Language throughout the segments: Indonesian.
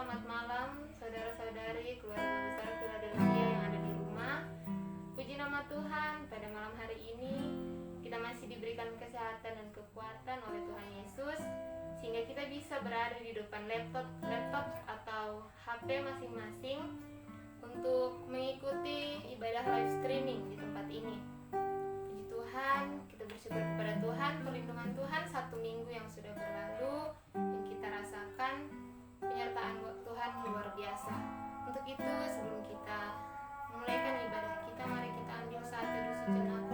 selamat malam saudara-saudari keluarga besar Philadelphia yang ada di rumah. Puji nama Tuhan, pada malam hari ini kita masih diberikan kesehatan dan kekuatan oleh Tuhan Yesus, sehingga kita bisa berada di depan laptop atau HP masing-masing untuk mengikuti ibadah live streaming di tempat ini. Puji Tuhan, kita bersyukur kepada Tuhan, perlindungan Tuhan 1 minggu yang sudah berlalu, yang kita rasakan penyertaan Tuhan luar biasa. Untuk itu, sebelum kita memulaikan ibadah kita, mari kita ambil saat teduh sejenak.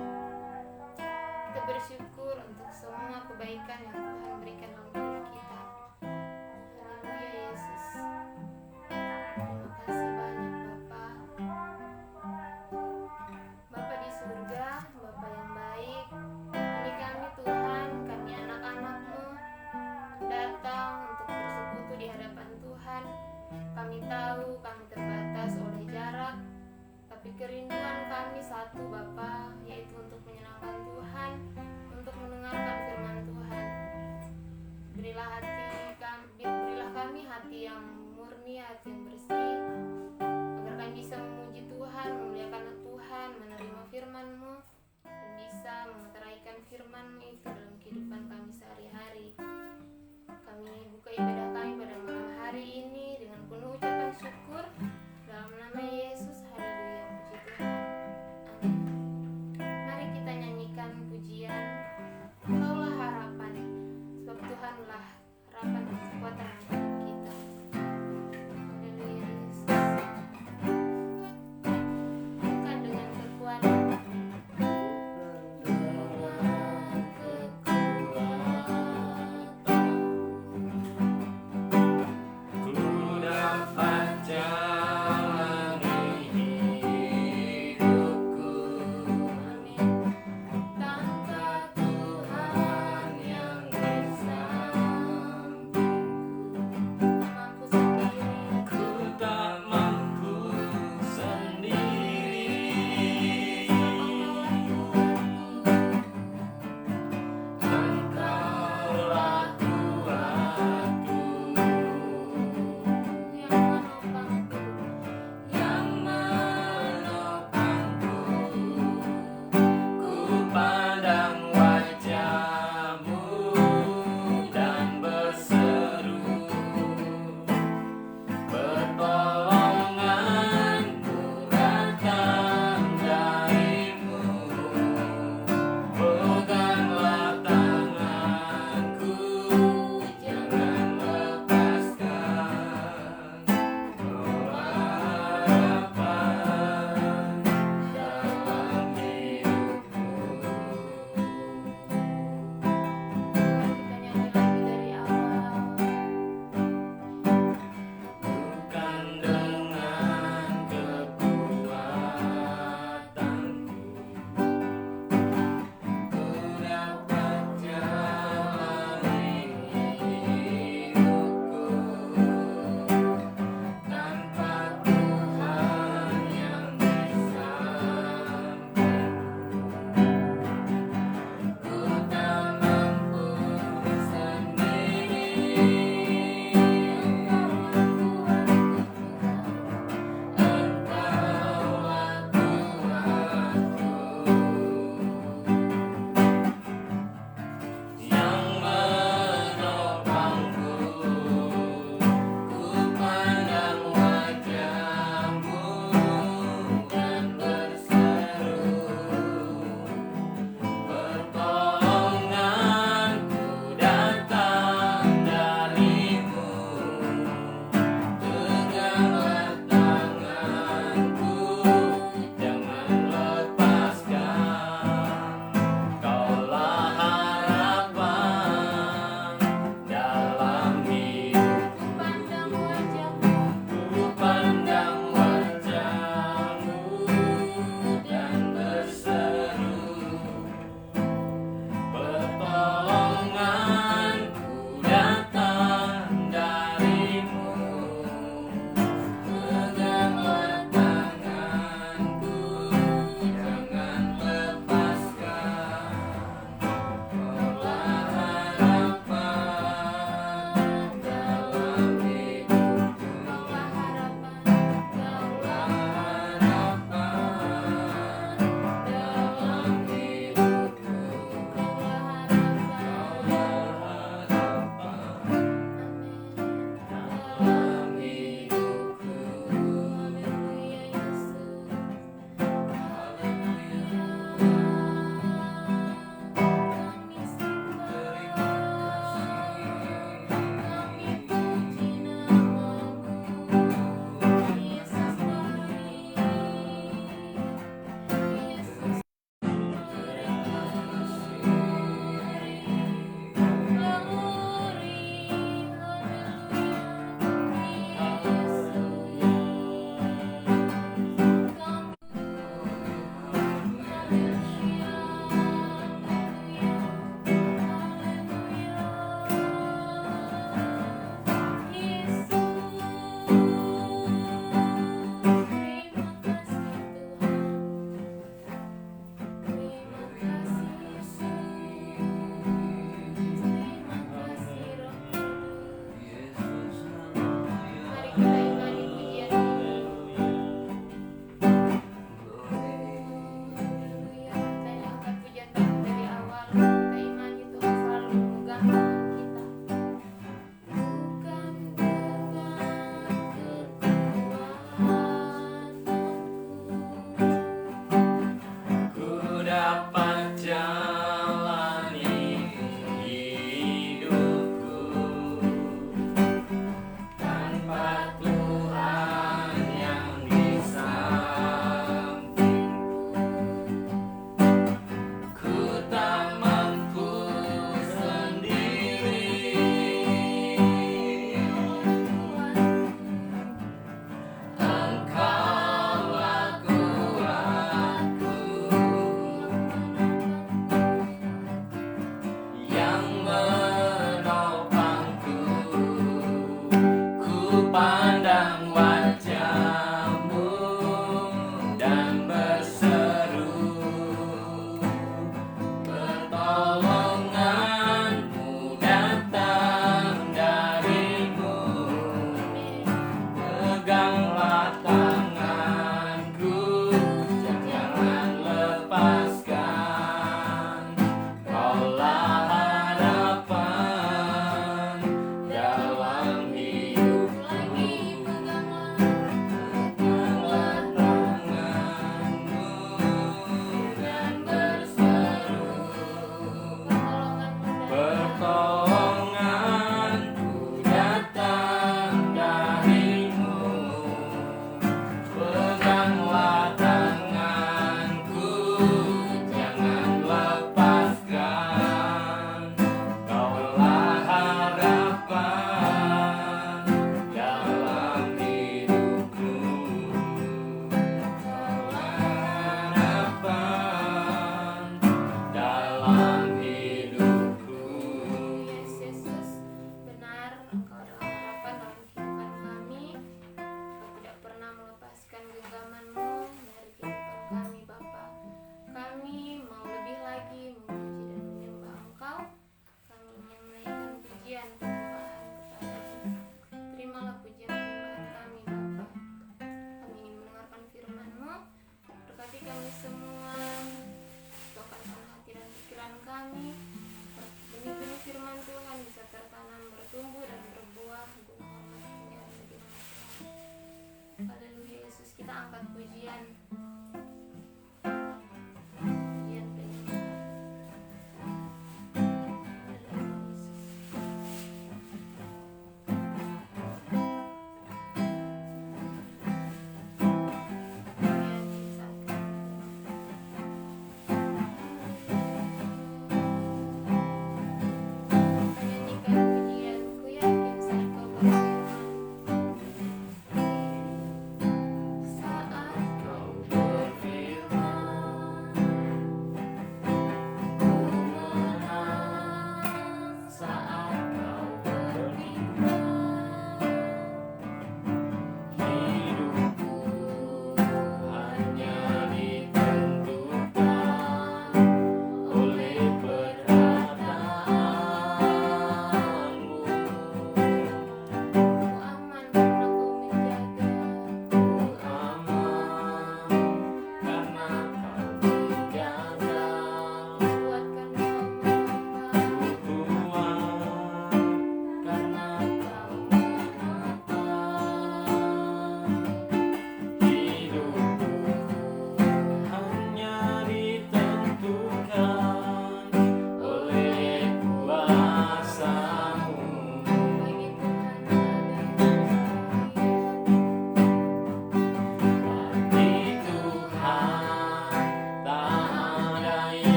Kita bersyukur untuk semua kebaikan yang Tuhan berikan dalam hidup kita. Haleluya Yesus. Terima kasih banyak Bapa. Bapa di surga, Bapa yang baik. Ini kami Tuhan, kami anak-anak-Mu datang untuk bersekutu di hadapan Tuhan. Kami tahu kami terbatas oleh jarak, tapi kerinduan kami satu Bapa, yaitu untuk menyenangkan Tuhan, untuk mendengarkan firman Tuhan. Berilah kami hati yang murni, hati yang bersih, agar kami bisa memuji Tuhan, memuliakan Tuhan, menerima firman-Mu, dan bisa memeteraikan firman-Mu itu dalam kehidupan kami sehari-hari. Kami buka ibadah kami pada malam hari ini dengan penuh ucapan syukur dalam nama Yesus. Haleluya, puji Tuhan. Amin. Mari kita nyanyikan pujian Engkaulah harapan, sebab Tuhanlah harapan dan kekuatan hidup kita. Haleluya Yesus. Bukan dengan kekuatan, dengan kekuatan pandang wajah-Mu dan berseru, pertolongan-Mu datang dari-Mu. Peganglah tanganku, jangan lepaskan. Kaulah harapan dalam hidupku. Peganglah tanganmu dan berseru, pertolonganku datang dari-Mu. Peganglah tanganku, jangan lepaskan. Kaulah harapan dalam hidupku. Kaulah harapan dalam hidupku. Yesus, benar Engkau adalah harapan dalam kehidupan kami. Engkau tidak pernah melepaskan genggaman-Mu dari kehidupan kami, Bapa. Kami mau lebih lagi memuji dan menyembah Engkau. Kami ingin menaikkan pujian penyembahan kepada-Mu. Terimalah pujian penyembahan kami, Bapa. Kami ingin mendengarkan firman-Mu. Berkati kami semua. Tuhankan hati dan pikiran kami. Benih-benih firman Tuhan bisa tertanam, bertumbuh dan berbuah guna hormat kemuliaan bagi nama Tuhan. Haleluya Yesus, kita angkat pujian. Pujian penyembahan. Haleluya Yesus. Pujian disatukan. Menyanyikan pujian, ku yakin saat Kau berfirman. Saat Kau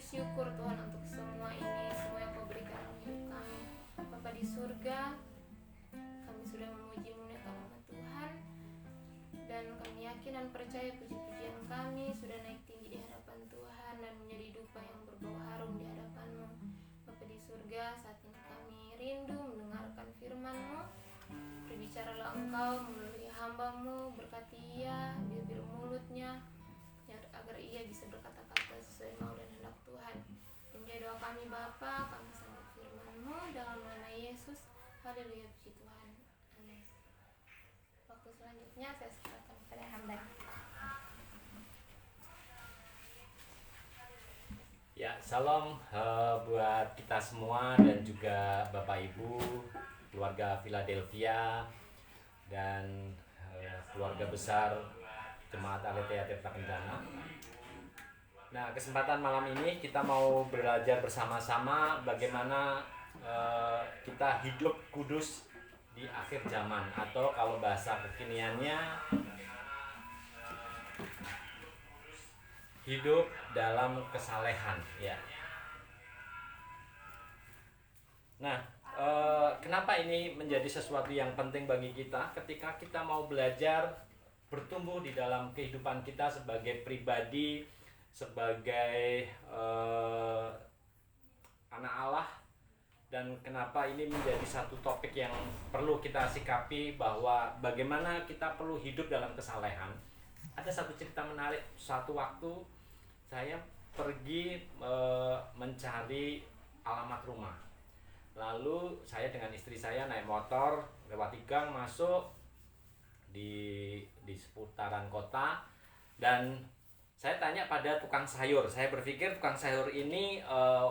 bersyukur Tuhan untuk semua ini, semua yang Kau berikan dalam hidup kami. Bapa di surga, kami sudah memuji memuliakan nama Tuhan, dan kami yakin dan percaya puji-pujian kami sudah naik tinggi di hadapan Tuhan dan menjadi dupa yang berbau harum di hadapan-Mu. Bapa di surga, saat ini kami rindu mendengarkan firman-Mu. Berbicaralah Engkau melalui hamba-Mu, berkati ia, bibir mulutnya, agar ia bisa berkata-kata sesuai mau dan hendak Tuhan. Menjadi doa kami Bapa, kami sambut firman-Mu dalam nama Yesus. Haleluya, puji Tuhan. Amin. Waktu selanjutnya saya serahkan kepada hamba. Ya, salam buat kita semua dan juga Bapak Ibu, keluarga Philadelphia dan keluarga besar Jemaat Aletheia Tirta Kencana. Nah, kesempatan malam ini kita mau belajar bersama-sama bagaimana kita hidup kudus di akhir zaman, atau kalau bahasa kekiniannya hidup dalam kesalehan, ya. Nah, kenapa ini menjadi sesuatu yang penting bagi kita ketika kita mau belajar bertumbuh di dalam kehidupan kita sebagai pribadi, sebagai anak Allah, dan kenapa ini menjadi satu topik yang perlu kita sikapi, bahwa bagaimana kita perlu hidup dalam kesalehan. Ada satu cerita menarik. Suatu waktu saya pergi mencari alamat rumah. Lalu saya dengan istri saya naik motor lewat gang masuk di seputaran kota, dan saya tanya pada tukang sayur. Saya berpikir tukang sayur ini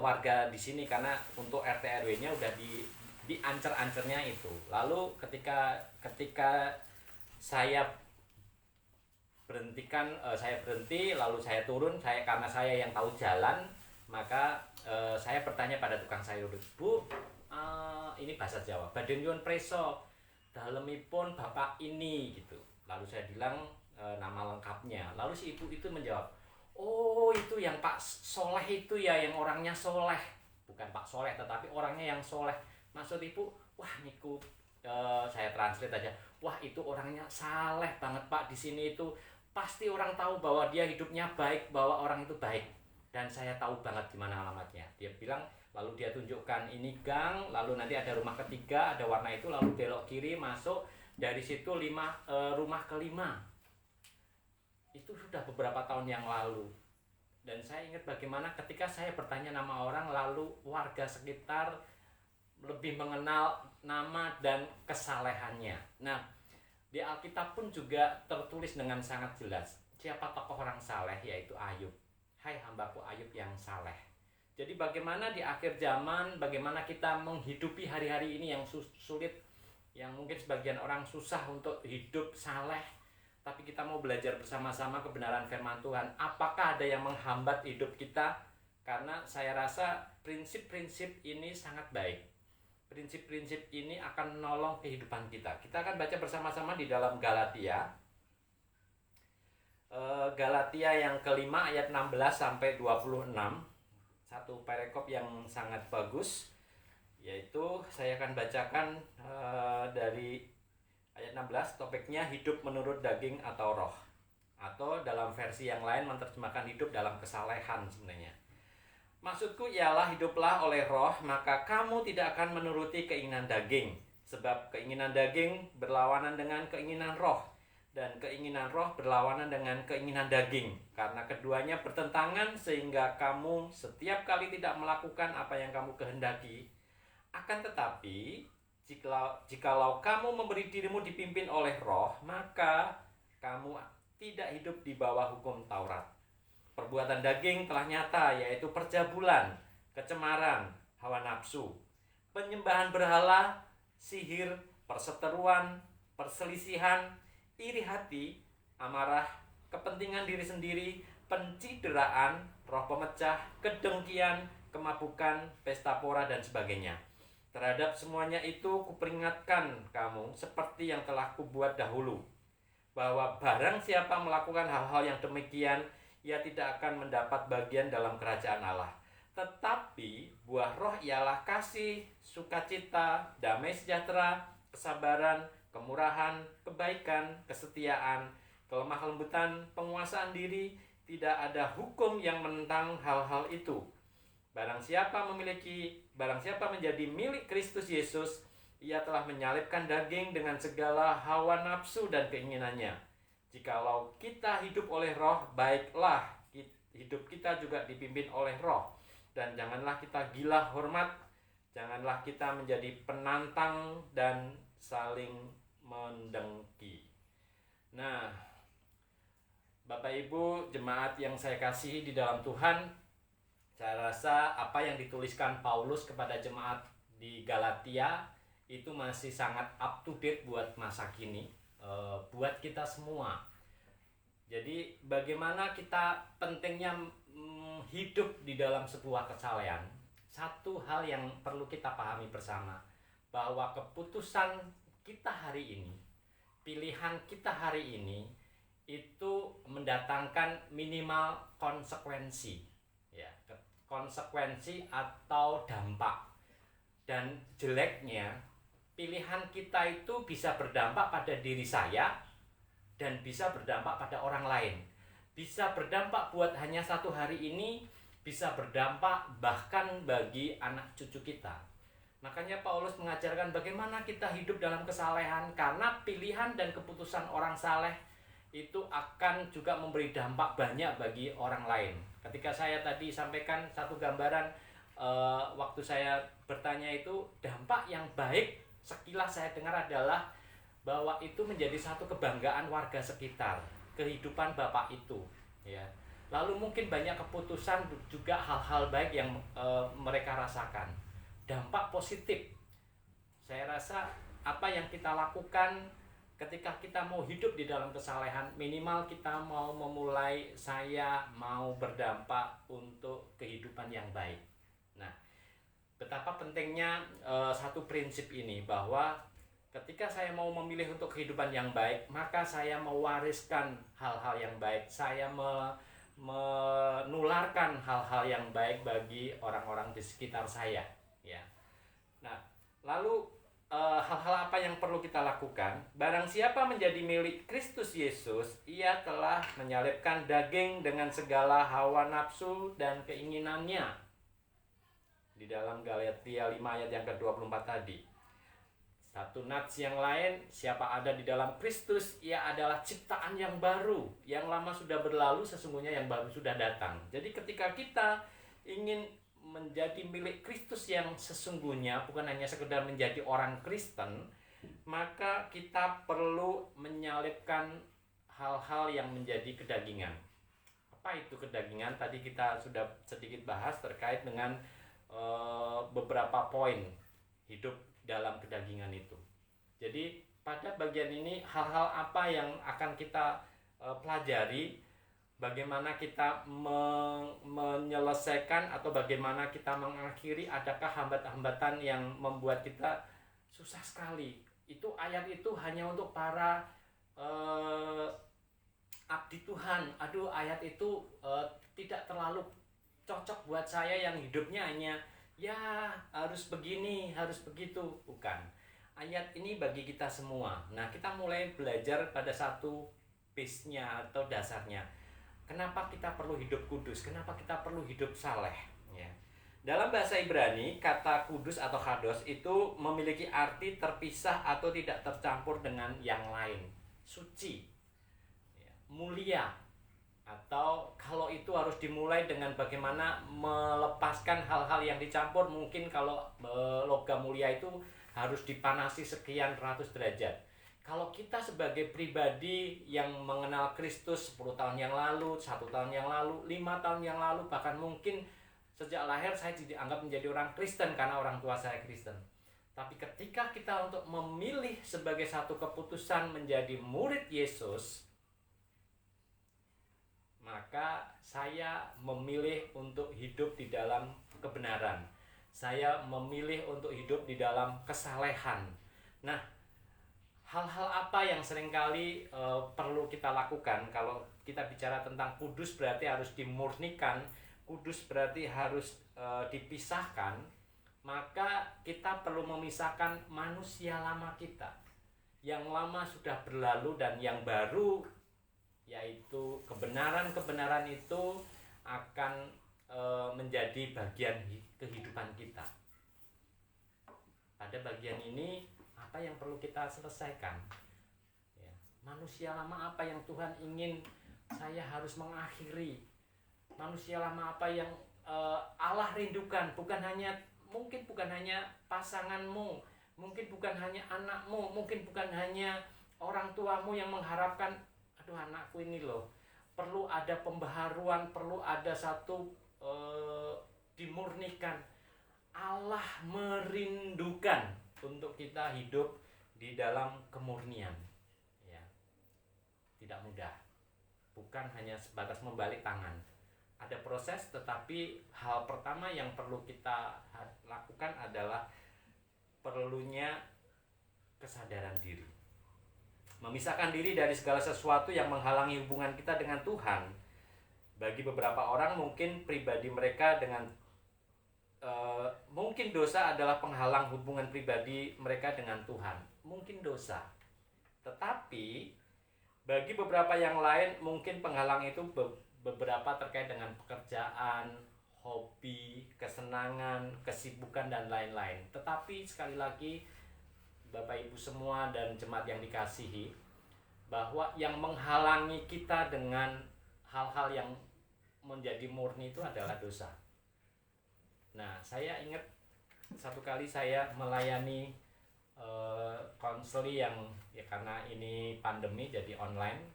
warga di sini, karena untuk RT RW-nya udah di ancer-ancernya itu. Lalu ketika saya berhenti, lalu saya turun, karena saya yang tahu jalan, maka saya bertanya pada tukang sayur, "Bu, ini bahasa Jawa, badhe nyuwun preso, dalemipun bapak ini," gitu. Lalu saya bilang nama lengkapnya. Lalu si ibu itu menjawab, "Oh, itu yang Pak Soleh itu ya, yang orangnya soleh." Bukan Pak Soleh, tetapi orangnya yang soleh. Maksud ibu, wah niku, saya translate aja, "Wah, itu orangnya saleh banget Pak, di sini itu pasti orang tahu bahwa dia hidupnya baik, bahwa orang itu baik. Dan saya tahu banget di mana alamatnya." Dia bilang, lalu dia tunjukkan, ini gang, lalu nanti ada rumah ketiga, ada warna itu, lalu belok kiri masuk, dari situ rumah kelima. Itu sudah beberapa tahun yang lalu. Dan saya ingat bagaimana ketika saya bertanya nama orang, lalu warga sekitar lebih mengenal nama dan kesalehannya. Nah, di Alkitab pun juga tertulis dengan sangat jelas siapa tokoh orang saleh, yaitu Ayub. "Hai hambaku Ayub yang saleh." Jadi bagaimana di akhir zaman, bagaimana kita menghidupi hari-hari ini yang sulit, yang mungkin sebagian orang susah untuk hidup saleh, tapi kita mau belajar bersama-sama kebenaran firman Tuhan. Apakah ada yang menghambat hidup kita? Karena saya rasa prinsip-prinsip ini sangat baik. Prinsip-prinsip ini akan menolong kehidupan kita. Kita akan baca bersama-sama di dalam Galatia. Galatia yang kelima ayat 16 sampai 26. Satu perikop yang sangat bagus, yaitu saya akan bacakan dari ayat 16, topiknya hidup menurut daging atau roh. Atau dalam versi yang lain menerjemahkan hidup dalam kesalehan sebenarnya. "Maksudku ialah hiduplah oleh roh, maka kamu tidak akan menuruti keinginan daging. Sebab keinginan daging berlawanan dengan keinginan roh, dan keinginan roh berlawanan dengan keinginan daging. Karena keduanya bertentangan sehingga kamu setiap kali tidak melakukan apa yang kamu kehendaki. Akan tetapi, jikalau kamu memberi dirimu dipimpin oleh roh, maka kamu tidak hidup di bawah hukum Taurat. Perbuatan daging telah nyata, yaitu percabulan, kecemaran, hawa nafsu, penyembahan berhala, sihir, perseteruan, perselisihan, iri hati, amarah, kepentingan diri sendiri, pencideraan, roh pemecah, kedengkian, kemabukan, pesta pora, dan sebagainya. Terhadap semuanya itu kuperingatkan kamu seperti yang telah kubuat dahulu, bahwa barang siapa melakukan hal-hal yang demikian, ia tidak akan mendapat bagian dalam kerajaan Allah. Tetapi buah roh ialah kasih, sukacita, damai sejahtera, kesabaran, kemurahan, kebaikan, kesetiaan, kelemah lembutan, penguasaan diri. Tidak ada hukum yang menentang hal-hal itu. Barang siapa menjadi milik Kristus Yesus, ia telah menyalibkan daging dengan segala hawa nafsu dan keinginannya. Jikalau kita hidup oleh roh, baiklah hidup kita juga dipimpin oleh roh. Dan janganlah kita gila hormat, janganlah kita menjadi penantang dan saling mendengki. Nah, Bapak Ibu jemaat yang saya kasihi di dalam Tuhan, saya rasa apa yang dituliskan Paulus kepada jemaat di Galatia itu masih sangat up to date buat masa kini, buat kita semua. Jadi bagaimana kita pentingnya hidup di dalam sebuah kesalehan. Satu hal yang perlu kita pahami bersama, bahwa keputusan kita hari ini, pilihan kita hari ini, itu mendatangkan minimal konsekuensi, ya, konsekuensi atau dampak. Dan jeleknya, pilihan kita itu bisa berdampak pada diri saya dan bisa berdampak pada orang lain. Bisa berdampak buat hanya satu hari ini, bisa berdampak bahkan bagi anak cucu kita. Makanya Paulus mengajarkan bagaimana kita hidup dalam kesalehan, karena pilihan dan keputusan orang saleh itu akan juga memberi dampak banyak bagi orang lain. Ketika saya tadi sampaikan satu gambaran, waktu saya bertanya itu, dampak yang baik sekilas saya dengar adalah bahwa itu menjadi satu kebanggaan warga sekitar, kehidupan Bapak itu, ya. Lalu mungkin banyak keputusan juga hal-hal baik yang mereka rasakan. Dampak positif. Saya rasa apa yang kita lakukan ketika kita mau hidup di dalam kesalehan, minimal kita mau memulai, saya mau berdampak untuk kehidupan yang baik. Nah, betapa pentingnya satu prinsip ini, bahwa ketika saya mau memilih untuk kehidupan yang baik, maka saya mewariskan hal-hal yang baik. Saya menularkan hal-hal yang baik bagi orang-orang di sekitar saya, ya. Nah, lalu hal-hal apa yang perlu kita lakukan? Barang siapa menjadi milik Kristus Yesus, ia telah menyalibkan daging dengan segala hawa nafsu dan keinginannya. Di dalam Galatia 5 ayat yang ke-24 tadi. Satu nats yang lain, siapa ada di dalam Kristus, ia adalah ciptaan yang baru. Yang lama sudah berlalu, sesungguhnya yang baru sudah datang. Jadi ketika kita ingin menjadi milik Kristus yang sesungguhnya, bukan hanya sekedar menjadi orang Kristen, maka kita perlu menyalibkan hal-hal yang menjadi kedagingan. Apa itu kedagingan? Tadi kita sudah sedikit bahas terkait dengan beberapa poin hidup dalam kedagingan itu. Jadi pada bagian ini hal-hal apa yang akan kita pelajari, bagaimana kita menyelesaikan atau bagaimana kita mengakhiri, adakah hambatan-hambatan yang membuat kita susah sekali. Itu ayat itu hanya untuk para abdi Tuhan. Aduh, ayat itu tidak terlalu cocok buat saya yang hidupnya hanya ya harus begini, harus begitu. Bukan. Ayat ini bagi kita semua. Nah, kita mulai belajar pada satu base-nya atau dasarnya. Kenapa kita perlu hidup kudus? Kenapa kita perlu hidup saleh? Ya. Dalam bahasa Ibrani, kata kudus atau kados itu memiliki arti terpisah atau tidak tercampur dengan yang lain. Suci, ya, mulia. Atau kalau itu harus dimulai dengan bagaimana melepaskan hal-hal yang dicampur. Mungkin kalau logam mulia itu harus dipanasi sekian ratus derajat. Kalau kita sebagai pribadi yang mengenal Kristus 10 tahun yang lalu, 1 tahun yang lalu, 5 tahun yang lalu, bahkan mungkin sejak lahir saya dianggap menjadi orang Kristen karena orang tua saya Kristen. Tapi ketika kita untuk memilih sebagai satu keputusan menjadi murid Yesus, maka saya memilih untuk hidup di dalam kebenaran. Saya memilih untuk hidup di dalam kesalehan. Nah, hal-hal apa yang seringkali perlu kita lakukan? Kalau kita bicara tentang kudus berarti harus dimurnikan. kudus berarti harus dipisahkan, maka kita perlu memisahkan manusia lama kita. Yang lama sudah berlalu dan yang baru, yaitu kebenaran-kebenaran itu akan menjadi bagian kehidupan kita. Pada bagian ini apa yang perlu kita selesaikan? Ya, manusia lama apa yang Tuhan ingin saya harus mengakhiri? Manusia lama apa yang Allah rindukan? Mungkin bukan hanya pasanganmu, mungkin bukan hanya anakmu, mungkin bukan hanya orang tuamu yang mengharapkan, aduh anakku ini loh perlu ada pembaharuan, perlu ada satu dimurnikan. Allah merindukan untuk kita hidup di dalam kemurnian. Ya, tidak mudah. Bukan hanya sebatas membalik tangan. Ada proses, tetapi hal pertama yang perlu kita lakukan adalah perlunya kesadaran diri. Memisahkan diri dari segala sesuatu yang menghalangi hubungan kita dengan Tuhan. Bagi beberapa orang mungkin pribadi mereka mungkin dosa adalah penghalang hubungan pribadi mereka dengan Tuhan. Mungkin dosa. Tetapi bagi beberapa yang lain mungkin penghalang itu beberapa terkait dengan pekerjaan, hobi, kesenangan, kesibukan dan lain-lain. Tetapi sekali lagi Bapak Ibu semua dan jemaat yang dikasihi, bahwa yang menghalangi kita dengan hal-hal yang menjadi murni itu adalah dosa. Nah, saya ingat satu kali saya melayani konseli yang ya karena ini pandemi jadi online.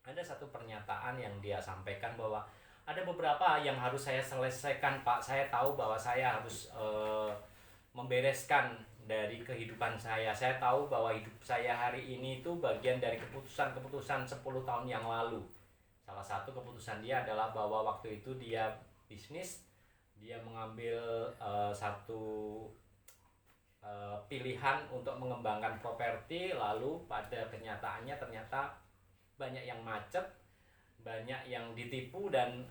Ada satu pernyataan yang dia sampaikan bahwa ada beberapa yang harus saya selesaikan, Pak. Saya tahu bahwa saya harus membereskan dari kehidupan saya. Saya tahu bahwa hidup saya hari ini itu bagian dari keputusan-keputusan 10 tahun yang lalu. Salah satu keputusan dia adalah bahwa waktu itu dia bisnis, dia mengambil satu pilihan untuk mengembangkan properti, lalu pada kenyataannya ternyata banyak yang macet, banyak yang ditipu, dan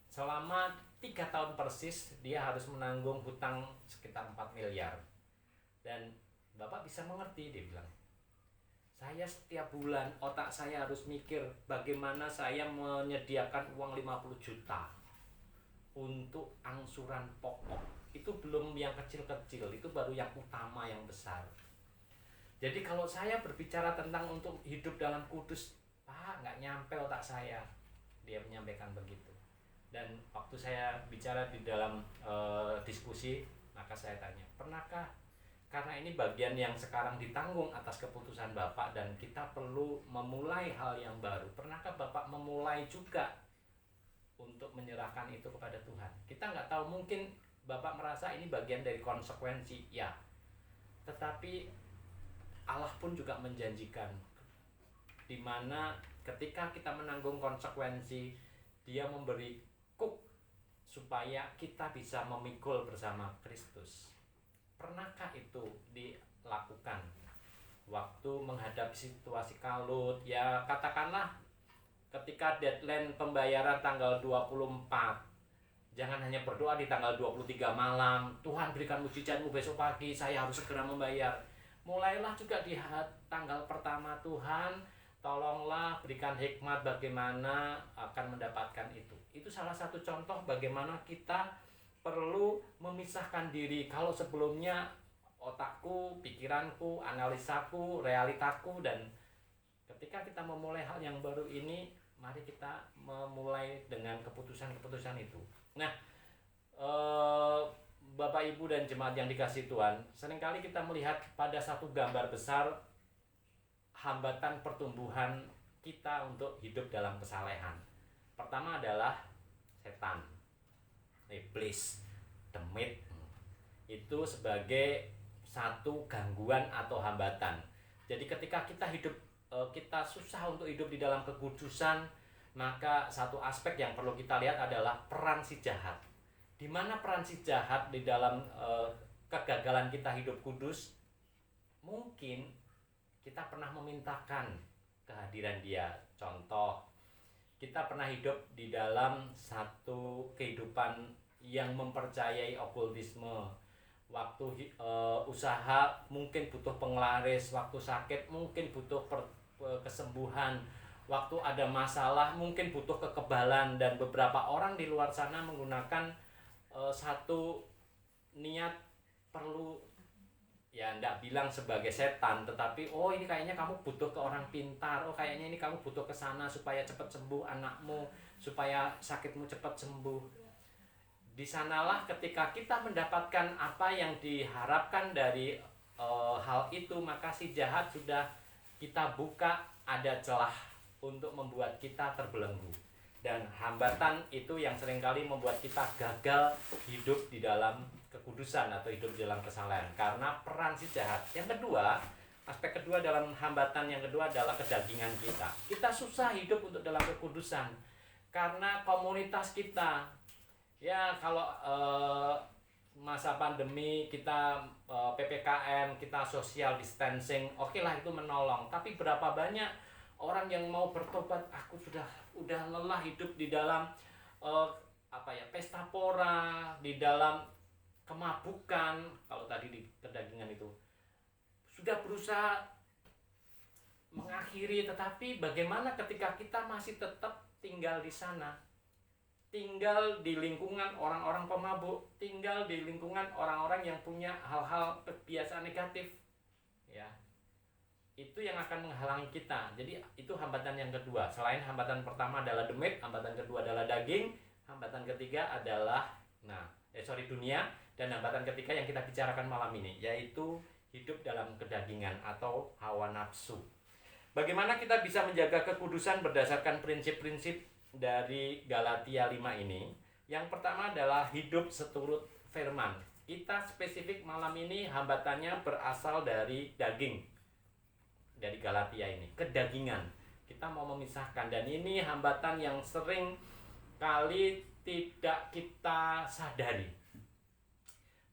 selama 3 tahun persis dia harus menanggung hutang sekitar 4 miliar. Dan Bapak bisa mengerti, dia bilang, saya setiap bulan otak saya harus mikir bagaimana saya menyediakan uang 50 juta untuk angsuran pokok. Itu belum yang kecil-kecil, itu baru yang utama, yang besar. Jadi kalau saya berbicara tentang untuk hidup dalam kudus, Pak, nggak nyampe otak saya. Dia menyampaikan begitu. Dan waktu saya bicara di dalam diskusi, maka saya tanya, pernahkah, karena ini bagian yang sekarang ditanggung atas keputusan Bapak dan kita perlu memulai hal yang baru, pernahkah Bapak memulai juga untuk menyerahkan itu kepada Tuhan? Kita nggak tahu, mungkin Bapak merasa ini bagian dari konsekuensi, ya. Tetapi Allah pun juga menjanjikan, di mana ketika kita menanggung konsekuensi, Dia memberi kuk supaya kita bisa memikul bersama Kristus. Pernahkah itu dilakukan waktu menghadapi situasi kalut? Ya katakanlah ketika deadline pembayaran tanggal 24, jangan hanya berdoa di tanggal 23 malam, Tuhan berikan mujizatmu besok pagi, saya harus segera membayar. Mulailah juga di tanggal pertama, Tuhan tolonglah berikan hikmat bagaimana akan mendapatkan itu. Itu salah satu contoh bagaimana kita perlu memisahkan diri. Kalau sebelumnya otakku, pikiranku, analisaku, realitaku, dan ketika kita memulai hal yang baru ini, mari kita memulai dengan keputusan-keputusan itu. Nah, Bapak Ibu dan jemaat yang dikasihi Tuhan, seringkali kita melihat pada satu gambar besar hambatan pertumbuhan kita untuk hidup dalam kesalehan. Pertama adalah setan, iblis, demit. Itu sebagai satu gangguan atau hambatan. Jadi ketika kita susah untuk hidup di dalam kekudusan, maka satu aspek yang perlu kita lihat adalah peran si jahat. Di mana peran si jahat di dalam kegagalan kita hidup kudus? Mungkin kita pernah memintakan kehadiran dia. Contoh, kita pernah hidup di dalam satu kehidupan yang mempercayai okultisme. Waktu usaha mungkin butuh penglaris, waktu sakit mungkin butuh kesembuhan, waktu ada masalah mungkin butuh kekebalan, dan beberapa orang di luar sana menggunakan satu niat perlu, ya ndak bilang sebagai setan, tetapi oh ini kayaknya kamu butuh ke orang pintar, oh kayaknya ini kamu butuh ke sana supaya cepat sembuh anakmu, supaya sakitmu cepat sembuh. Di sanalah ketika kita mendapatkan apa yang diharapkan dari hal itu, maka si jahat sudah kita buka ada celah untuk membuat kita terbelenggu. Dan hambatan itu yang seringkali membuat kita gagal hidup di dalam kekudusan atau hidup di dalam kesalahan karena peran si jahat. Yang kedua, aspek kedua dalam hambatan yang kedua adalah kedagingan kita. Kita susah hidup untuk dalam kekudusan karena komunitas kita. Ya kalau masa pandemi kita PPKM, kita social distancing, oke lah itu menolong. Tapi berapa banyak orang yang mau bertobat, aku udah lelah hidup di dalam pesta pora, di dalam kemabukan, kalau tadi di kedagingan itu sudah berusaha mengakhiri, tetapi bagaimana ketika kita masih tetap tinggal di sana, tinggal di lingkungan orang-orang pemabuk, tinggal di lingkungan orang-orang yang punya hal-hal kebiasaan negatif, ya itu yang akan menghalangi kita. Jadi itu hambatan yang kedua. Selain hambatan pertama adalah demit, hambatan kedua adalah daging, hambatan ketiga adalah dunia, dan hambatan ketiga yang kita bicarakan malam ini yaitu hidup dalam kedagingan atau hawa nafsu. Bagaimana kita bisa menjaga kekudusan berdasarkan prinsip-prinsip dari Galatia 5 ini? Yang pertama adalah hidup seturut firman. Kita spesifik malam ini hambatannya berasal dari daging. Dari Galatia ini, kedagingan. Kita mau memisahkan, dan ini hambatan yang sering kali tidak kita sadari.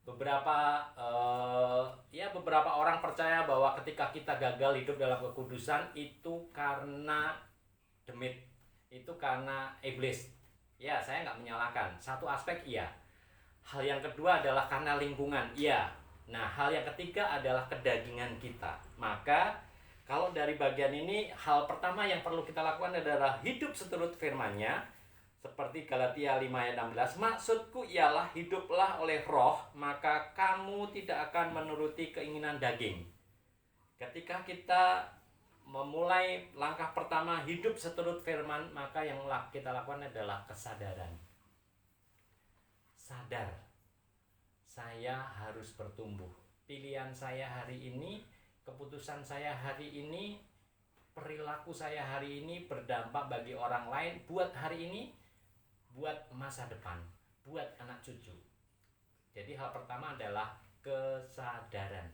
Beberapa orang percaya bahwa ketika kita gagal hidup dalam kekudusan itu karena demit, itu karena iblis. Ya, saya nggak menyalahkan. Satu aspek iya. Hal yang kedua adalah karena lingkungan. Iya. Nah, hal yang ketiga adalah kedagingan kita. Maka kalau dari bagian ini, hal pertama yang perlu kita lakukan adalah hidup seturut firman-Nya. Seperti Galatia 5 ayat 16, maksudku ialah hiduplah oleh roh, maka kamu tidak akan menuruti keinginan daging. Ketika kita memulai langkah pertama hidup seturut firman, maka yang kita lakukan adalah kesadaran. Sadar, saya harus bertumbuh. Pilihan saya hari ini, keputusan saya hari ini, perilaku saya hari ini berdampak bagi orang lain, buat hari ini, buat masa depan, buat anak cucu. Jadi hal pertama adalah kesadaran.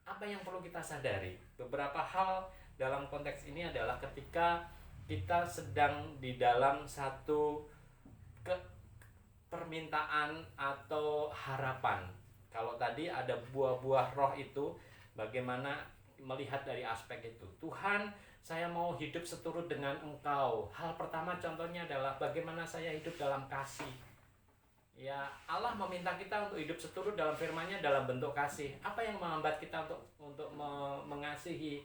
Apa yang perlu kita sadari? Beberapa hal dalam konteks ini adalah ketika kita sedang di dalam satu permintaan atau harapan. Kalau tadi ada buah-buah roh itu, bagaimana melihat dari aspek itu? Tuhan, saya mau hidup seturut dengan Engkau. Hal pertama contohnya adalah bagaimana saya hidup dalam kasih. Ya, Allah meminta kita untuk hidup seturut dalam firman-Nya dalam bentuk kasih. Apa yang menghambat kita untuk mengasihi?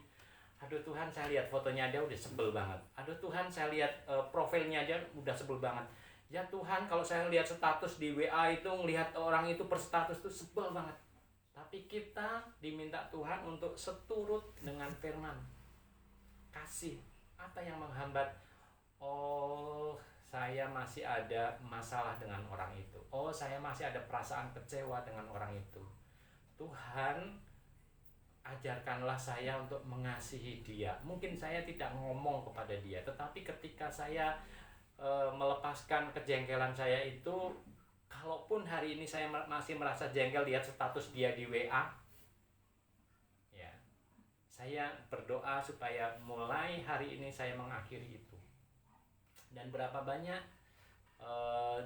Aduh Tuhan, saya lihat fotonya dia udah sebel banget. Aduh Tuhan, saya lihat profilnya aja udah sebel banget. Ya Tuhan, kalau saya lihat status di WA itu, ngelihat orang itu berstatus itu sebel banget. Tapi kita diminta Tuhan untuk seturut dengan firman. Kasih. Apa yang menghambat? Oh, saya masih ada masalah dengan orang itu. Oh, saya masih ada perasaan kecewa dengan orang itu. Tuhan, ajarkanlah saya untuk mengasihi dia. Mungkin saya tidak ngomong kepada dia, tetapi ketika saya melepaskan kejengkelan saya itu, kalaupun hari ini saya masih merasa jengkel lihat status dia di WA, ya, saya berdoa supaya mulai hari ini saya mengakhiri itu. Dan berapa banyak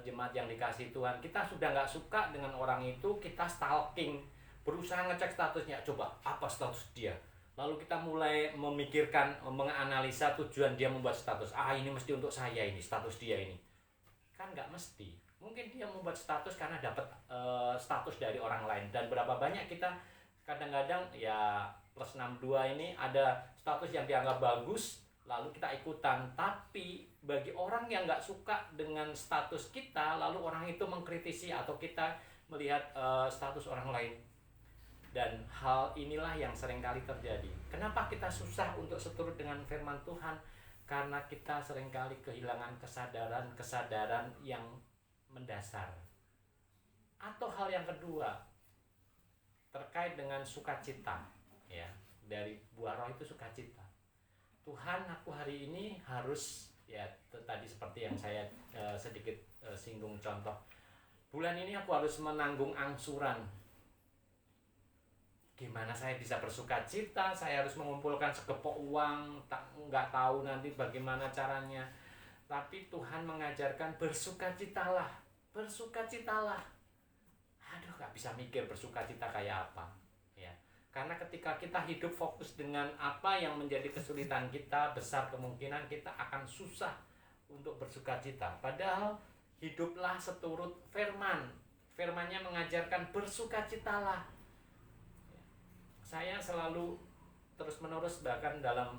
jemaat yang dikasih Tuhan, kita sudah nggak suka dengan orang itu, kita stalking, berusaha ngecek statusnya. Coba apa status dia, lalu kita mulai memikirkan, menganalisa tujuan dia membuat status. Ini mesti untuk saya, ini status dia ini. Kan nggak mesti. Mungkin dia membuat status karena dapat status dari orang lain. Dan berapa banyak kita kadang-kadang ya plus 62 ini ada status yang dianggap bagus, lalu kita ikutan. Tapi bagi orang yang nggak suka dengan status kita, lalu orang itu mengkritisi atau kita melihat status orang lain. Dan hal inilah yang seringkali terjadi. Kenapa kita susah untuk seturut dengan firman Tuhan? Karena kita seringkali kehilangan kesadaran yang mendasar. Atau hal yang kedua, terkait dengan sukacita, ya. Dari buah roh itu sukacita. Tuhan, aku hari ini harus, ya tadi seperti yang saya sedikit singgung contoh. Bulan ini aku harus menanggung angsuran. Gimana saya bisa bersuka cita? Saya harus mengumpulkan segepok uang, nggak tahu nanti bagaimana caranya. Tapi Tuhan mengajarkan bersukacitalah, bersukacitalah. Aduh, nggak bisa mikir bersukacita kayak apa, ya. Karena ketika kita hidup fokus dengan apa yang menjadi kesulitan kita, besar kemungkinan kita akan susah untuk bersukacita. Padahal hiduplah seturut firman. Firmannya mengajarkan bersukacitalah. Saya selalu terus-menerus bahkan dalam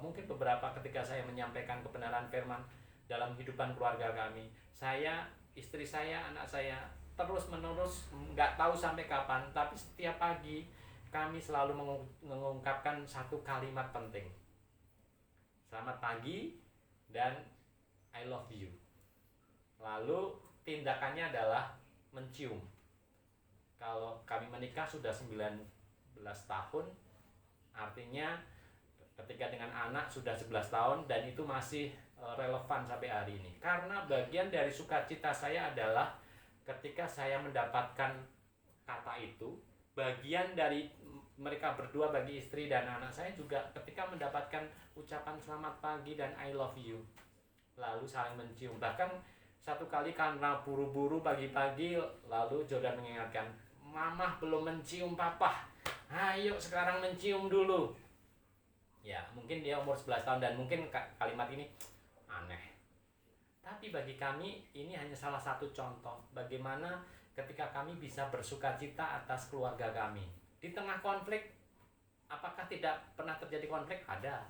mungkin beberapa ketika saya menyampaikan kebenaran firman dalam kehidupan keluarga kami, saya, istri saya, anak saya terus-menerus nggak tahu sampai kapan, tapi setiap pagi kami selalu mengungkapkan satu kalimat penting. Selamat pagi dan I love you. Lalu tindakannya adalah mencium. Kalau kami menikah sudah 19 tahun, artinya ketika dengan anak sudah 11 tahun dan itu masih relevan sampai hari ini. Karena bagian dari sukacita saya adalah ketika saya mendapatkan kata itu, bagian dari mereka berdua, bagi istri dan anak saya juga ketika mendapatkan ucapan selamat pagi dan I love you, lalu saling mencium. Bahkan satu kali karena buru-buru pagi-pagi, lalu Jordan mengingatkan, Mama belum mencium Papa, ayo sekarang mencium dulu. Ya mungkin dia umur 11 tahun dan mungkin kalimat ini aneh, tapi bagi kami ini hanya salah satu contoh bagaimana ketika kami bisa bersukacita atas keluarga kami. Di tengah konflik, apakah tidak pernah terjadi konflik? Ada.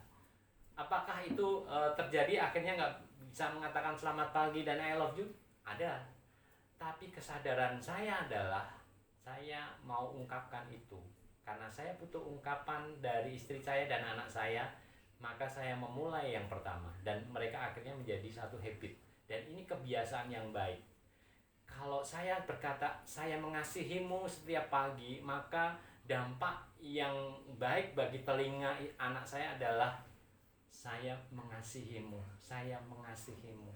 Apakah itu terjadi akhirnya nggak bisa mengatakan selamat pagi dan I love you? Ada. Tapi kesadaran saya adalah saya mau ungkapkan itu. Karena saya butuh ungkapan dari istri saya dan anak saya, maka saya memulai yang pertama. Dan mereka akhirnya menjadi satu habit. Dan ini kebiasaan yang baik. Kalau saya berkata, saya mengasihimu setiap pagi, maka dampak yang baik bagi telinga anak saya adalah saya mengasihimu, saya mengasihimu.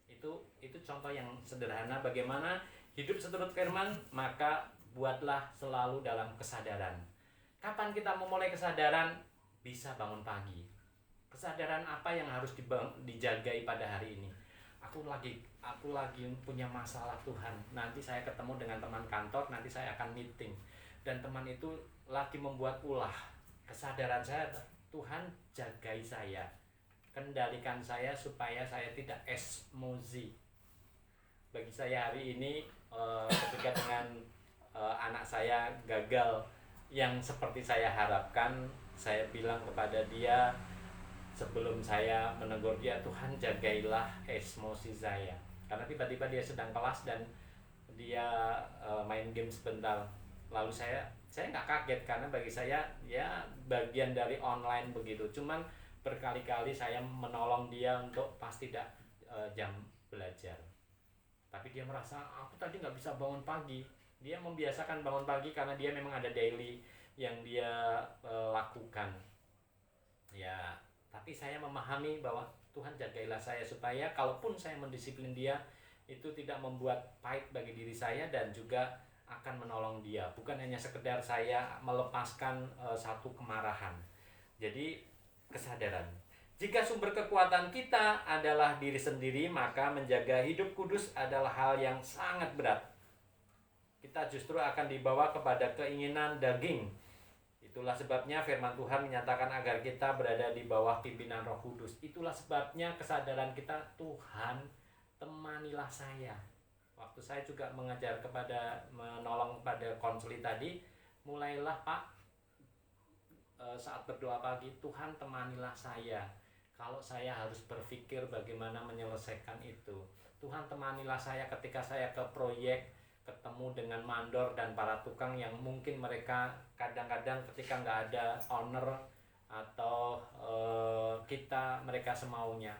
Itu contoh yang sederhana bagaimana hidup seturut firman, maka buatlah selalu dalam kesadaran. Kapan kita memulai kesadaran? Bisa bangun pagi. Kesadaran apa yang harus dijagai pada hari ini? Aku lagi punya masalah Tuhan. Nanti saya ketemu dengan teman kantor, nanti saya akan meeting. Dan teman itu lagi membuat ulah. Kesadaran saya, Tuhan jagai saya. Kendalikan saya supaya saya tidak esmosi. Bagi saya hari ini ketika dengan anak saya gagal yang seperti saya harapkan, saya bilang kepada dia sebelum saya menegur dia, Tuhan jagailah emosi saya. Karena tiba-tiba dia sedang kelas dan dia main game sebentar. Lalu saya nggak kaget karena bagi saya ya bagian dari online begitu. Cuman berkali-kali saya menolong dia untuk pas tidak jam belajar. Tapi dia merasa aku tadi nggak bisa bangun pagi. Dia membiasakan bangun pagi karena dia memang ada daily yang dia lakukan. Ya, tapi saya memahami bahwa Tuhan jagailah saya supaya kalaupun saya mendisiplin dia, itu tidak membuat pahit bagi diri saya dan juga akan menolong dia. Bukan hanya sekedar saya melepaskan satu kemarahan. Jadi kesadaran. Jika sumber kekuatan kita adalah diri sendiri, maka menjaga hidup kudus adalah hal yang sangat berat. Kita justru akan dibawa kepada keinginan daging. Itulah sebabnya firman Tuhan menyatakan agar kita berada di bawah pimpinan Roh Kudus. Itulah sebabnya kesadaran kita, Tuhan, temanilah saya. Waktu saya juga mengajar menolong pada konseli tadi, mulailah Pak, saat berdoa pagi, Tuhan temanilah saya. Kalau saya harus berpikir bagaimana menyelesaikan itu, Tuhan temanilah saya ketika saya ke proyek, ketemu dengan mandor dan para tukang yang mungkin mereka kadang-kadang ketika nggak ada owner atau mereka semaunya,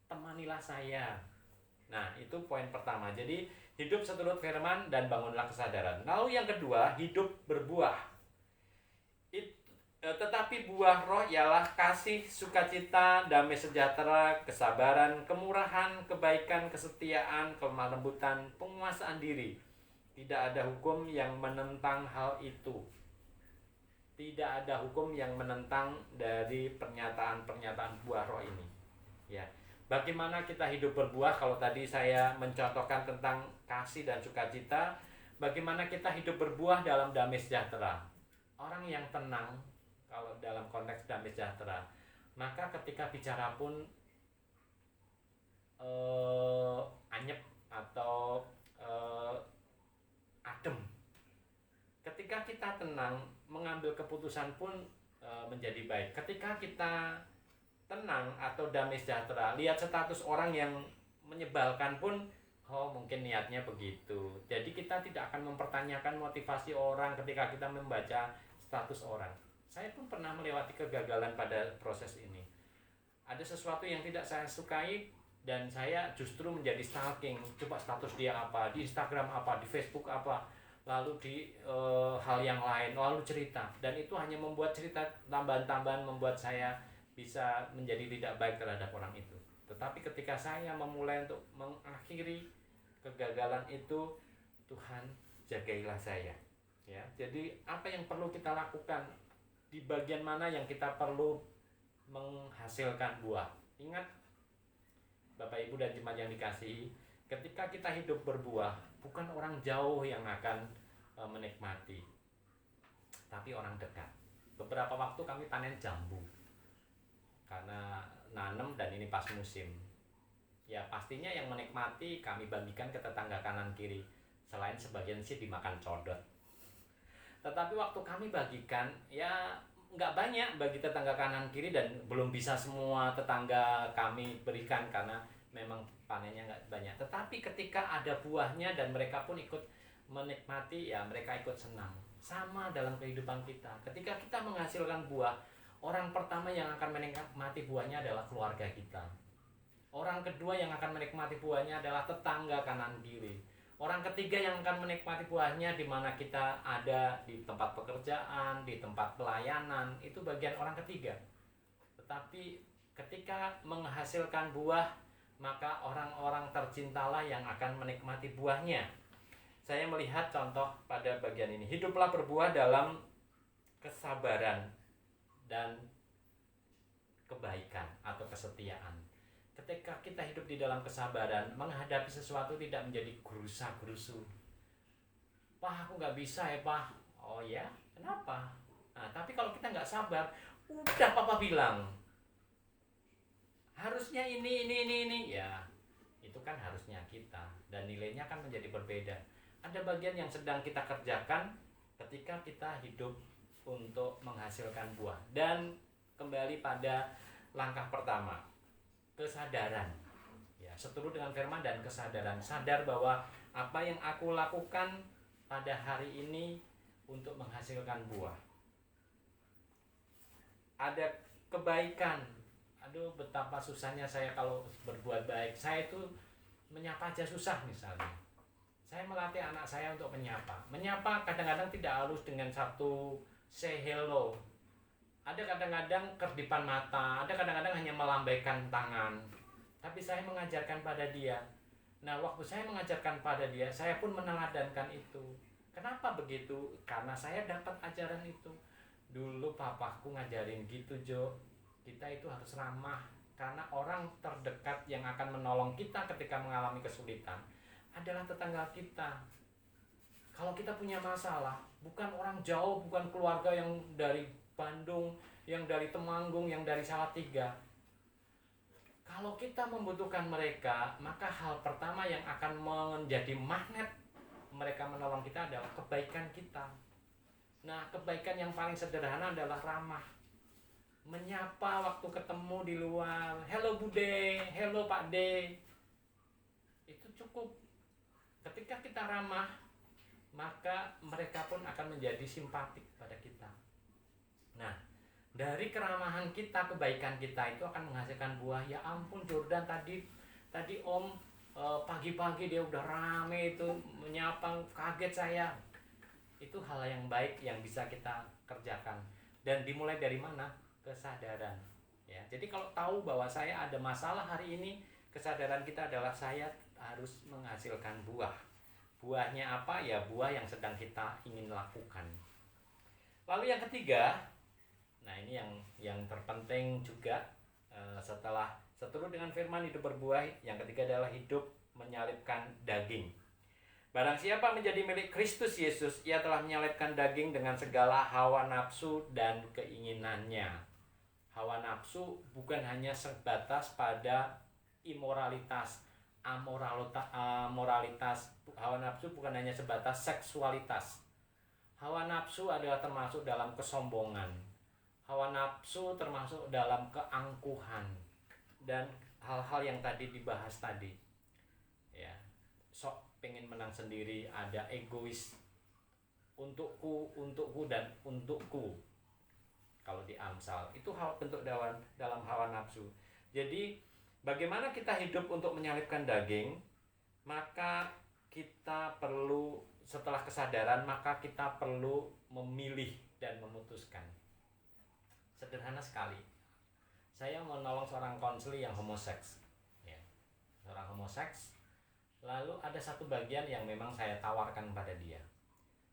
temanilah saya. Nah, itu poin pertama. Jadi hidup seturut firman dan bangunlah kesadaran. Lalu yang kedua, hidup berbuah. Tetapi buah roh ialah kasih, sukacita, damai sejahtera, kesabaran, kemurahan, kebaikan, kesetiaan, kelemah lembutan, penguasaan diri. Tidak ada hukum yang menentang hal itu. Tidak ada hukum yang menentang dari pernyataan-pernyataan buah roh ini. Ya. Bagaimana kita hidup berbuah? Kalau tadi saya mencontohkan tentang kasih dan sukacita, bagaimana kita hidup berbuah dalam damai sejahtera? Orang yang tenang, kalau dalam konteks damai sejahtera, maka ketika bicara pun anyep atau adem. Ketika kita tenang, mengambil keputusan pun menjadi baik. Ketika kita tenang atau damai sejahtera, lihat status orang yang menyebalkan pun, oh mungkin niatnya begitu. Jadi kita tidak akan mempertanyakan motivasi orang ketika kita membaca status orang. Saya pun pernah melewati kegagalan pada proses ini. Ada sesuatu yang tidak saya sukai dan saya justru menjadi stalking. Coba status dia apa, di Instagram apa, di Facebook apa, lalu di hal yang lain, lalu cerita. Dan itu hanya membuat cerita tambahan-tambahan, membuat saya bisa menjadi tidak baik terhadap orang itu. Tetapi ketika saya memulai untuk mengakhiri kegagalan itu, Tuhan jagailah saya. Ya, jadi apa yang perlu kita lakukan? Di bagian mana yang kita perlu menghasilkan buah? Ingat, Bapak Ibu dan jemaat yang dikasihi, ketika kita hidup berbuah, bukan orang jauh yang akan menikmati, tapi orang dekat. Beberapa waktu kami panen jambu karena nanem dan ini pas musim. Ya pastinya yang menikmati kami bagikan ke tetangga kanan kiri, selain sebagian sih dimakan codot. Tetapi waktu kami bagikan, ya nggak banyak bagi tetangga kanan kiri dan belum bisa semua tetangga kami berikan karena memang panennya nggak banyak. Tetapi ketika ada buahnya dan mereka pun ikut menikmati, ya mereka ikut senang. Sama dalam kehidupan kita. Ketika kita menghasilkan buah, orang pertama yang akan menikmati buahnya adalah keluarga kita. Orang kedua yang akan menikmati buahnya adalah tetangga kanan kiri. Orang ketiga yang akan menikmati buahnya di mana kita ada, di tempat pekerjaan, di tempat pelayanan, itu bagian orang ketiga. Tetapi ketika menghasilkan buah, maka orang-orang tercintalah yang akan menikmati buahnya. Saya melihat contoh pada bagian ini. Hiduplah berbuah dalam kesabaran dan kebaikan atau kesetiaan. Ketika kita hidup di dalam kesabaran, menghadapi sesuatu tidak menjadi gerusa-gerusu. Pak, aku nggak bisa ya Pak. Oh ya, kenapa? Nah, tapi kalau kita nggak sabar, udah Papa bilang, harusnya ini. Ya, itu kan harusnya kita. Dan nilainya kan menjadi berbeda. Ada bagian yang sedang kita kerjakan ketika kita hidup untuk menghasilkan buah. Dan kembali pada langkah pertama, kesadaran. Ya, seturut dengan firman dan kesadaran. Sadar bahwa apa yang aku lakukan pada hari ini untuk menghasilkan buah. Ada kebaikan. Aduh, betapa susahnya saya kalau berbuat baik. Saya itu menyapa aja susah misalnya. Saya melatih anak saya untuk menyapa. Menyapa kadang-kadang tidak halus dengan satu say hello. Ada kadang-kadang kerdipan mata, ada kadang-kadang hanya melambaikan tangan. Tapi saya mengajarkan pada dia. Nah, waktu saya mengajarkan pada dia, saya pun meneladankan itu. Kenapa begitu? Karena saya dapat ajaran itu. Dulu papaku ngajarin gitu, Jo. Kita itu harus ramah. Karena orang terdekat yang akan menolong kita ketika mengalami kesulitan adalah tetangga kita. Kalau kita punya masalah, bukan orang jauh, bukan keluarga yang dari Bandung, yang dari Temanggung, yang dari Salatiga. Kalau kita membutuhkan mereka, maka hal pertama yang akan menjadi magnet mereka menolong kita adalah kebaikan kita. Nah, kebaikan yang paling sederhana adalah ramah. Menyapa waktu ketemu di luar, "Hello Bude, hello Pak De." Itu cukup. Ketika kita ramah, maka mereka pun akan menjadi simpatik pada kita. Nah, dari keramahan kita, kebaikan kita itu akan menghasilkan buah. Ya ampun, Jordan tadi Om pagi-pagi dia udah rame itu menyapa, kaget saya. Itu hal yang baik yang bisa kita kerjakan. Dan dimulai dari mana? Kesadaran. Ya, jadi kalau tahu bahwa saya ada masalah hari ini, kesadaran kita adalah saya harus menghasilkan buah. Buahnya apa? Ya buah yang sedang kita ingin lakukan. Lalu yang ketiga, nah ini yang terpenting juga, setelah seturut dengan firman hidup berbuah, yang ketiga adalah hidup menyalipkan daging. Barang siapa menjadi milik Kristus Yesus, ia telah menyalipkan daging dengan segala hawa nafsu dan keinginannya. Hawa nafsu bukan hanya sebatas pada imoralitas, moralitas. Hawa nafsu bukan hanya sebatas seksualitas. Hawa nafsu adalah termasuk dalam kesombongan. Hawa nafsu termasuk dalam keangkuhan dan hal-hal yang tadi dibahas tadi. Ya, sok pengen menang sendiri, ada egois, untukku dan untukku. Kalau di Amsal itu hal bentuk dalam hawa nafsu. Jadi bagaimana kita hidup untuk menyalipkan daging? Maka kita perlu, setelah kesadaran, maka kita perlu memilih dan memutuskan. Sederhana sekali. Saya menolong seorang konseli yang homoseks. Ya, seorang homoseks. Lalu ada satu bagian yang memang saya tawarkan pada dia.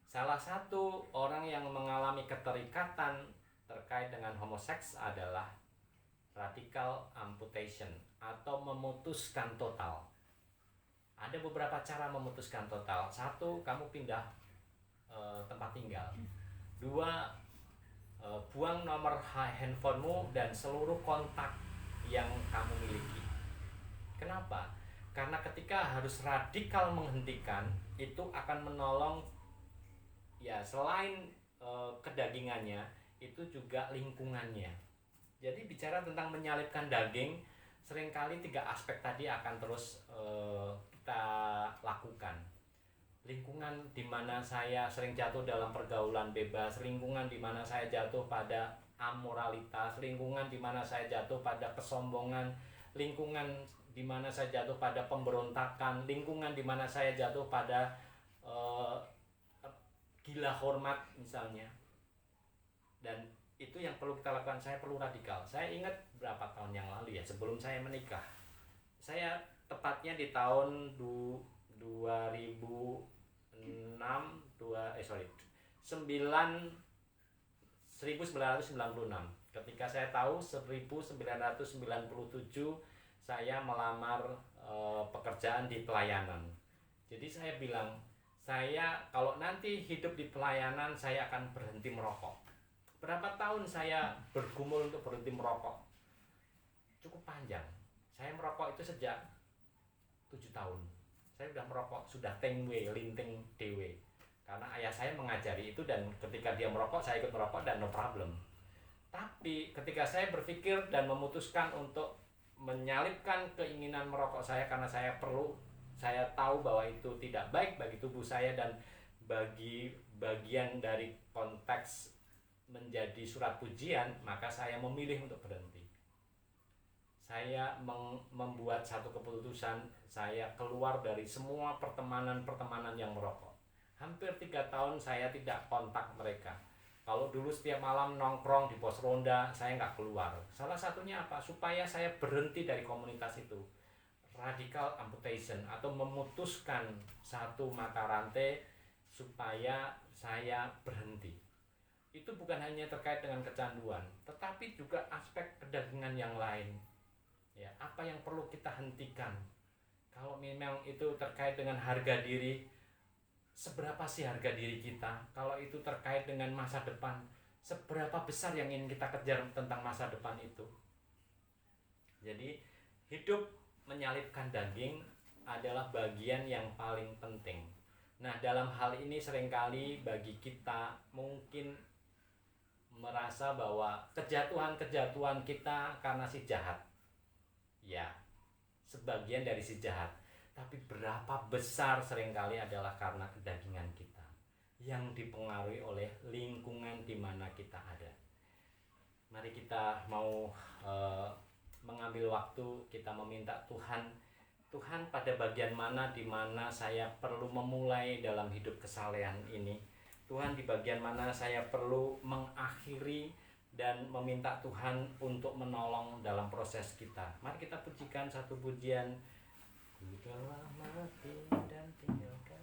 Salah satu orang yang mengalami keterikatan terkait dengan homoseks adalah radical amputation atau memutuskan total. Ada beberapa cara memutuskan total. Satu, kamu pindah tempat tinggal. Dua, buang nomor handphonemu dan seluruh kontak yang kamu miliki. Kenapa? Karena ketika harus radikal menghentikan, itu akan menolong, ya selain kedagingannya, itu juga lingkungannya. Jadi bicara tentang menyalipkan daging, seringkali 3 aspek tadi akan terus kita lakukan. Lingkungan di mana saya sering jatuh dalam pergaulan bebas, lingkungan di mana saya jatuh pada amoralitas, lingkungan di mana saya jatuh pada kesombongan, lingkungan di mana saya jatuh pada pemberontakan, lingkungan di mana saya jatuh pada gila hormat misalnya. Dan itu yang perlu kita lakukan. Saya perlu radikal. Saya ingat berapa tahun yang lalu ya, sebelum saya menikah, saya tepatnya di tahun 1996 ketika saya tahu 1997 saya melamar pekerjaan di pelayanan. Jadi saya bilang, saya kalau nanti hidup di pelayanan, saya akan berhenti merokok. Berapa tahun saya bergumul untuk berhenti merokok? Cukup panjang. Saya merokok itu sejak 7 tahun. Saya sudah merokok, sudah tengwe, linting dewe. Karena ayah saya mengajari itu, dan ketika dia merokok, saya ikut merokok dan no problem. Tapi ketika saya berpikir dan memutuskan untuk menyalipkan keinginan merokok saya, karena saya tahu bahwa itu tidak baik bagi tubuh saya dan bagi bagian dari konteks menjadi surat pujian, maka saya memilih untuk berhenti. Saya membuat satu keputusan, saya keluar dari semua pertemanan yang merokok. Hampir 3 tahun saya tidak kontak mereka. Kalau dulu setiap malam nongkrong di pos ronda, saya nggak keluar. Salah satunya apa? Supaya saya berhenti dari komunitas itu. Radical amputation, atau memutuskan satu mata rantai supaya saya berhenti. Itu bukan hanya terkait dengan kecanduan, tetapi juga aspek kedagingan yang lain. Ya, apa yang perlu kita hentikan? Kalau memang itu terkait dengan harga diri, seberapa sih harga diri kita? Kalau itu terkait dengan masa depan, seberapa besar yang ingin kita kejar tentang masa depan itu? Jadi hidup menyalipkan daging adalah bagian yang paling penting. Nah, dalam hal ini seringkali bagi kita mungkin merasa bahwa kejatuhan-kejatuhan kita karena si jahat. Ya, sebagian dari si jahat. Tapi berapa besar seringkali adalah karena kedagingan kita yang dipengaruhi oleh lingkungan di mana kita ada. Mari kita mau mengambil waktu, kita meminta Tuhan, pada bagian mana di mana saya perlu memulai dalam hidup kesalehan ini. Tuhan, di bagian mana saya perlu mengakhiri dan meminta Tuhan untuk menolong dalam proses kita. Mari kita pujikan satu pujian. Ku telah mati dan tinggalkan.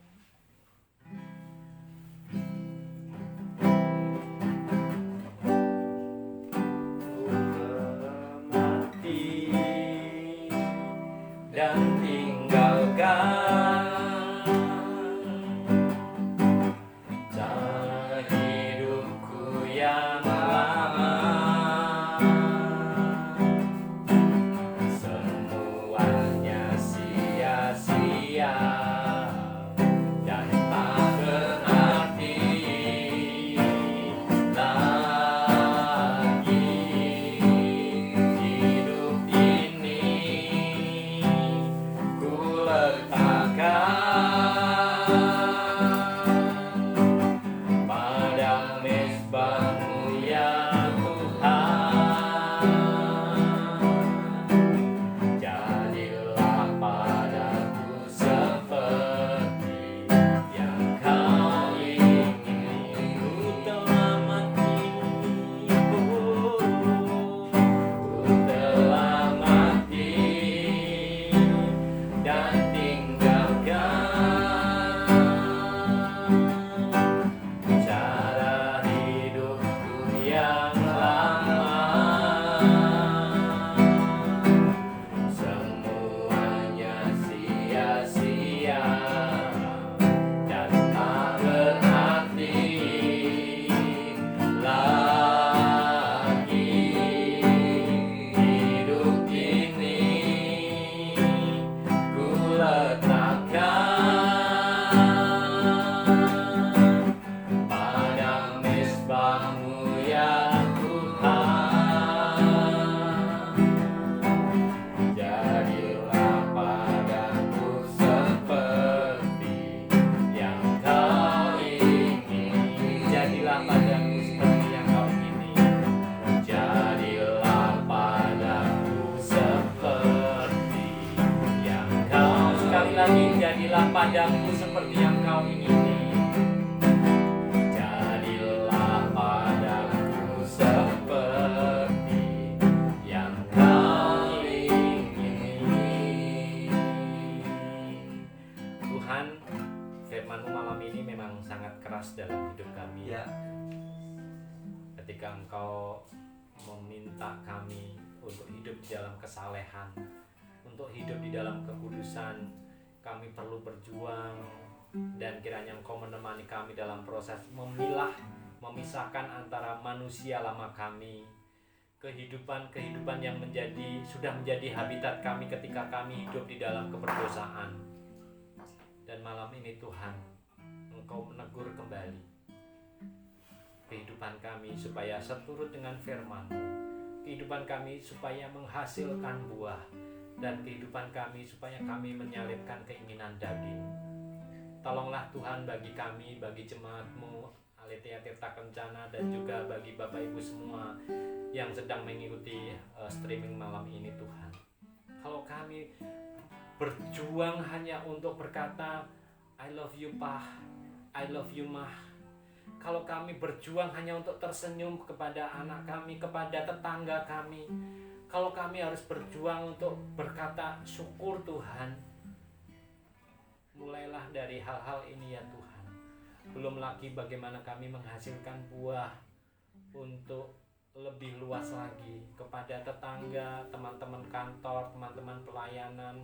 Ku telah mati dan tinggalkan cara hidupku yang lama. Semuanya sia-sia dan tak berarti lagi. Hidup ini ku letakkan pada mezbah-Mu ya Tuhan. Jadilah padaku seperti yang Kau ingini. Ku telah mati, ku telah mati dan tinggalkan cara hidupku yang lama. Semuanya sia-sia dan tak berarti lagi. Hidup ini ku letakkan pada mezbah-Mu ya Tuhan. Jadilah padaku seperti yang Kau ingini. Jadilah padaku seperti yang Kau ingini. Jadilah padaku seperti yang Kau. Sekali lagi, jadilah padaku seperti yang Kau ingini. Jadilah padaku seperti yang Kau ingini. Tuhan, firman-Mu malam ini memang sangat keras dalam hidup kami. Ya. Ketika Engkau meminta kami untuk hidup di dalam kesalehan, untuk hidup di dalam kekudusan, kami perlu berjuang, dan kiranya Engkau menemani kami dalam proses memilah, memisahkan antara manusia lama kami, kehidupan yang sudah menjadi habitat kami ketika kami hidup di dalam keberdosaan. Dan malam ini Tuhan, Engkau menegur kembali kehidupan kami supaya seturut dengan firman-Mu, kehidupan kami supaya menghasilkan buah, dan kehidupan kami supaya kami menyalipkan keinginan daging. Tolonglah Tuhan bagi kami, bagi jemaat-Mu Aletheia Tirta Kencana, dan juga bagi Bapak Ibu semua yang sedang mengikuti streaming malam ini Tuhan. Kalau kami berjuang hanya untuk berkata I love you Pah, I love you Mah, kalau kami berjuang hanya untuk tersenyum kepada anak kami, kepada tetangga kami, kalau kami harus berjuang untuk berkata syukur Tuhan, mulailah dari hal-hal ini ya Tuhan. Belum lagi bagaimana kami menghasilkan buah untuk lebih luas lagi kepada tetangga, teman-teman kantor, teman-teman pelayanan,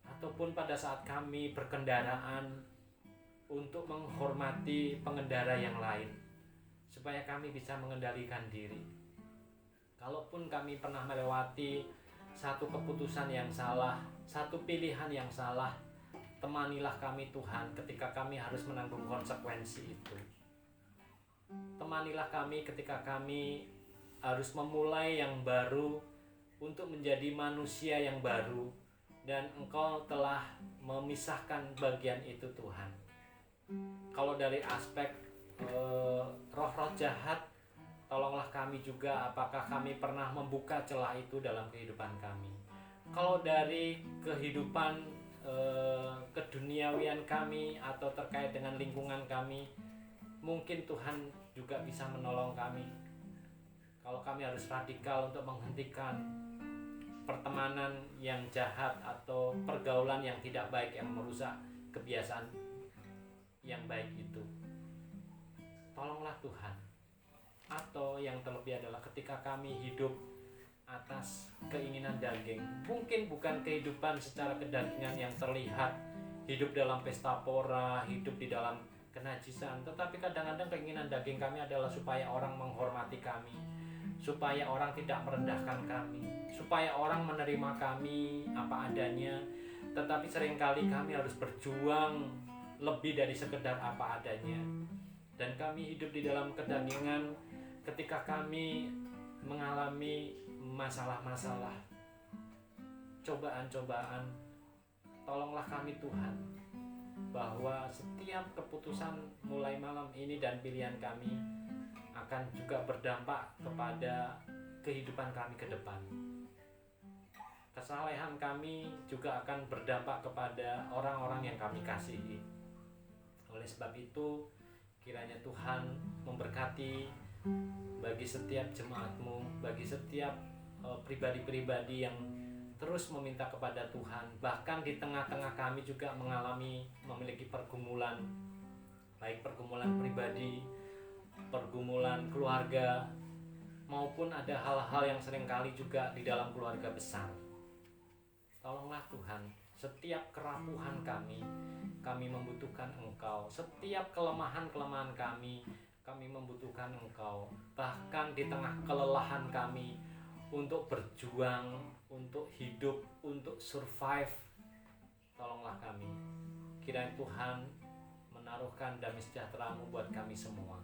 ataupun pada saat kami berkendaraan, untuk menghormati pengendara yang lain, supaya kami bisa mengendalikan diri. Kalaupun kami pernah melewati satu keputusan yang salah, satu pilihan yang salah, temanilah kami Tuhan ketika kami harus menanggung konsekuensi itu. Temanilah kami ketika kami harus memulai yang baru untuk menjadi manusia yang baru, dan Engkau telah memisahkan bagian itu Tuhan. Kalau dari aspek roh-roh jahat, tolonglah kami juga, apakah kami pernah membuka celah itu dalam kehidupan kami. Kalau dari kehidupan keduniawian kami atau terkait dengan lingkungan kami, mungkin Tuhan juga bisa menolong kami. Kalau kami harus radikal untuk menghentikan pertemanan yang jahat atau pergaulan yang tidak baik yang merusak kebiasaan yang baik itu, tolonglah Tuhan. Atau yang terlebih adalah ketika kami hidup atas keinginan daging, mungkin bukan kehidupan secara kedagingan yang terlihat, hidup dalam pesta pora, hidup di dalam kenajisan, tetapi kadang-kadang keinginan daging kami adalah supaya orang menghormati kami, supaya orang tidak merendahkan kami, supaya orang menerima kami apa adanya. Tetapi seringkali kami harus berjuang lebih dari sekedar apa adanya, dan kami hidup di dalam kedagingan ketika kami mengalami masalah-masalah, cobaan-cobaan. Tolonglah kami Tuhan, bahwa setiap keputusan mulai malam ini dan pilihan kami akan juga berdampak kepada kehidupan kami ke depan. Kesalehan kami juga akan berdampak kepada orang-orang yang kami kasihi. Oleh sebab itu, kiranya Tuhan memberkati bagi setiap jemaat-Mu, bagi setiap pribadi-pribadi yang terus meminta kepada Tuhan. Bahkan di tengah-tengah kami juga memiliki pergumulan, baik pergumulan pribadi, pergumulan keluarga, maupun ada hal-hal yang seringkali juga di dalam keluarga besar. Tolonglah Tuhan, setiap kerapuhan kami membutuhkan Engkau. Setiap kelemahan-kelemahan kami membutuhkan Engkau. Bahkan di tengah kelelahan kami untuk berjuang, untuk hidup, untuk survive, tolonglah kami. Kiranya Tuhan menaruhkan damai sejahtera-Mu buat kami semua.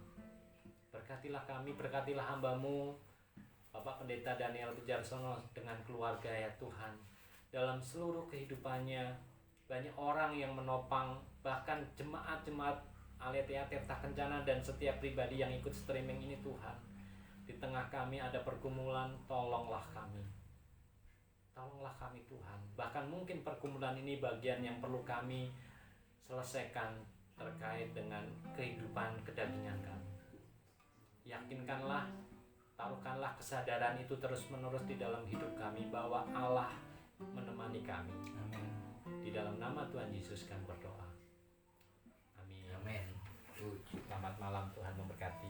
Berkatilah kami, berkatilah hamba-Mu Bapak Pendeta Daniel Pujarsono dengan keluarga ya Tuhan. Dalam seluruh kehidupannya, banyak orang yang menopang, bahkan jemaat-jemaat Aletheia Tirta Kencana dan setiap pribadi yang ikut streaming ini Tuhan. Di tengah kami ada pergumulan, tolonglah kami. Tolonglah kami Tuhan. Bahkan mungkin pergumulan ini bagian yang perlu kami selesaikan terkait dengan kehidupan kedagingan kami. Yakinkanlah, taruhkanlah kesadaran itu terus-menerus di dalam hidup kami bahwa Allah menemani kami. Amin. Di dalam nama Tuhan Yesus kami berdoa. Amin. Amin. Selamat malam, Tuhan memberkati.